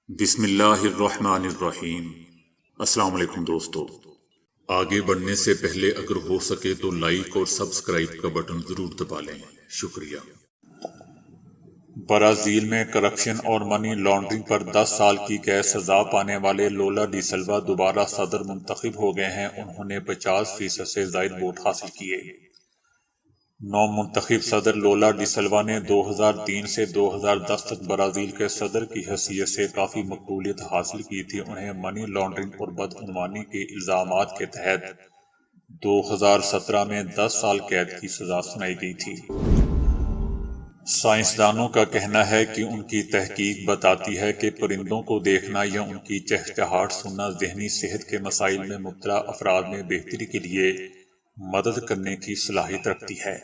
بسم اللہ الرحمن الرحیم۔ السلام علیکم دوستو، آگے بڑھنے سے پہلے اگر ہو سکے تو لائک اور سبسکرائب کا بٹن ضرور دبا لیں، شکریہ۔ برازیل میں کرپشن اور منی لانڈرنگ پر 10 سال کی قید سزا پانے والے لولا ڈی سلوا دوبارہ صدر منتخب ہو گئے ہیں۔ انہوں نے 50% سے زائد ووٹ حاصل کیے۔ نو منتخب صدر لولا ڈی سلوا نے 2003 سے 2010 تک برازیل کے صدر کی حیثیت سے کافی مقبولیت حاصل کی تھی۔ انہیں منی لانڈرنگ اور بدعنوانی کے الزامات کے تحت 2017 میں 10 سال قید کی سزا سنائی گئی تھی۔ سائنسدانوں کا کہنا ہے کہ ان کی تحقیق بتاتی ہے کہ پرندوں کو دیکھنا یا ان کی چہچہاہٹ سننا ذہنی صحت کے مسائل میں مبتلا افراد میں بہتری کے لیے مدد کرنے کی صلاحیت رکھتی ہے۔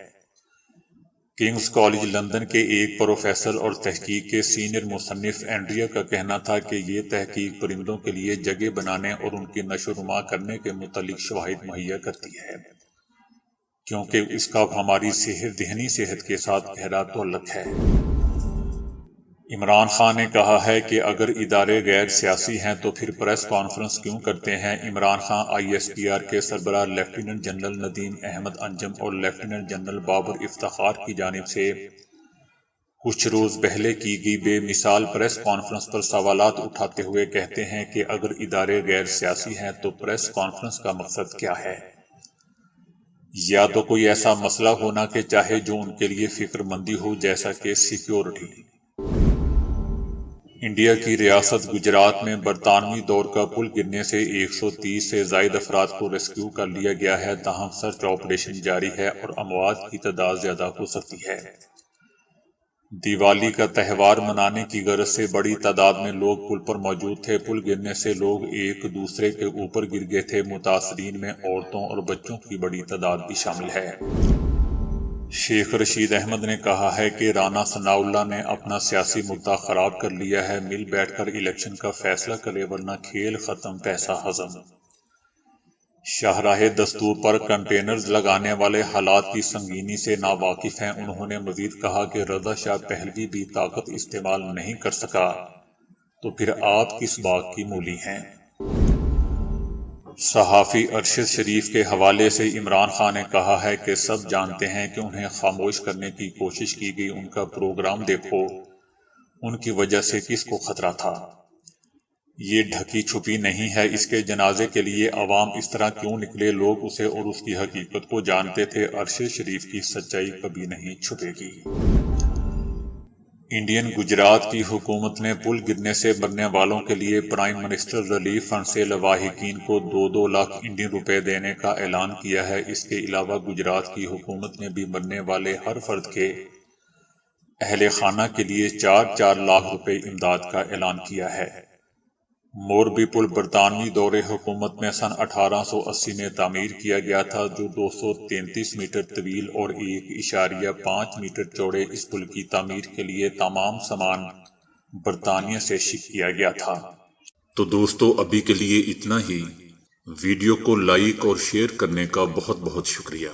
کنگز کالج لندن کے ایک پروفیسر اور تحقیق کے سینئر مصنف اینڈریا کا کہنا تھا کہ یہ تحقیق پرندوں کے لیے جگہ بنانے اور ان کی نشو و نما کرنے کے متعلق شواہد مہیا کرتی ہے، کیونکہ اس کا ہماری ذہنی صحت کے ساتھ گہرا تعلق ہے۔ عمران خان نے کہا ہے کہ اگر ادارے غیر سیاسی ہیں تو پھر پریس کانفرنس کیوں کرتے ہیں؟ عمران خان ISPR کے سربراہ لیفٹیننٹ جنرل ندیم احمد انجم اور لیفٹیننٹ جنرل بابر افتخار کی جانب سے کچھ روز پہلے کی گئی بے مثال پریس کانفرنس پر سوالات اٹھاتے ہوئے کہتے ہیں کہ اگر ادارے غیر سیاسی ہیں تو پریس کانفرنس کا مقصد کیا ہے؟ یا تو کوئی ایسا مسئلہ ہونا کہ چاہے جو ان کے لیے فکر مندی ہو، جیسا کہ سیکیورٹی۔ انڈیا کی ریاست گجرات میں برطانوی دور کا پل گرنے سے 130 سے زائد افراد کو ریسکیو کر لیا گیا ہے، تاہم سرچ آپریشن جاری ہے اور اموات کی تعداد زیادہ ہو سکتی ہے۔ دیوالی کا تہوار منانے کی غرض سے بڑی تعداد میں لوگ پل پر موجود تھے۔ پل گرنے سے لوگ ایک دوسرے کے اوپر گر گئے تھے۔ متاثرین میں عورتوں اور بچوں کی بڑی تعداد بھی شامل ہے۔ شیخ رشید احمد نے کہا ہے کہ رانا ثناء اللہ نے اپنا سیاسی مدعا خراب کر لیا ہے، مل بیٹھ کر الیکشن کا فیصلہ کرے ورنہ کھیل ختم، پیسہ ہضم۔ شاہراہ دستور پر کنٹینرز لگانے والے حالات کی سنگینی سے ناواقف ہیں۔ انہوں نے مزید کہا کہ رضا شاہ پہلوی بھی طاقت استعمال نہیں کر سکا، تو پھر آپ کس بات کی مولی ہیں؟ صحافی ارشد شریف کے حوالے سے عمران خان نے کہا ہے کہ سب جانتے ہیں کہ انہیں خاموش کرنے کی کوشش کی گئی، ان کا پروگرام دیکھو، ان کی وجہ سے کس کو خطرہ تھا؟ یہ ڈھکی چھپی نہیں ہے۔ اس کے جنازے کے لیے عوام اس طرح کیوں نکلے؟ لوگ اسے اور اس کی حقیقت کو جانتے تھے۔ ارشد شریف کی سچائی کبھی نہیں چھپے گی۔ انڈین گجرات کی حکومت نے پل گرنے سے مرنے والوں کے لیے پرائم منسٹر ریلیف فنڈ سے لواحقین کو 2 لاکھ انڈین روپے دینے کا اعلان کیا ہے۔ اس کے علاوہ گجرات کی حکومت نے بھی مرنے والے ہر فرد کے اہل خانہ کے لیے 4 لاکھ روپے امداد کا اعلان کیا ہے۔ موربی پل برطانوی دور حکومت میں سن 1880 میں تعمیر کیا گیا تھا، جو 233 میٹر طویل اور 1.5 میٹر چوڑے۔ اس پل کی تعمیر کے لیے تمام سامان برطانیہ سے شپ کیا گیا تھا۔ تو دوستو، ابھی کے لیے اتنا ہی۔ ویڈیو کو لائک اور شیئر کرنے کا بہت بہت شکریہ۔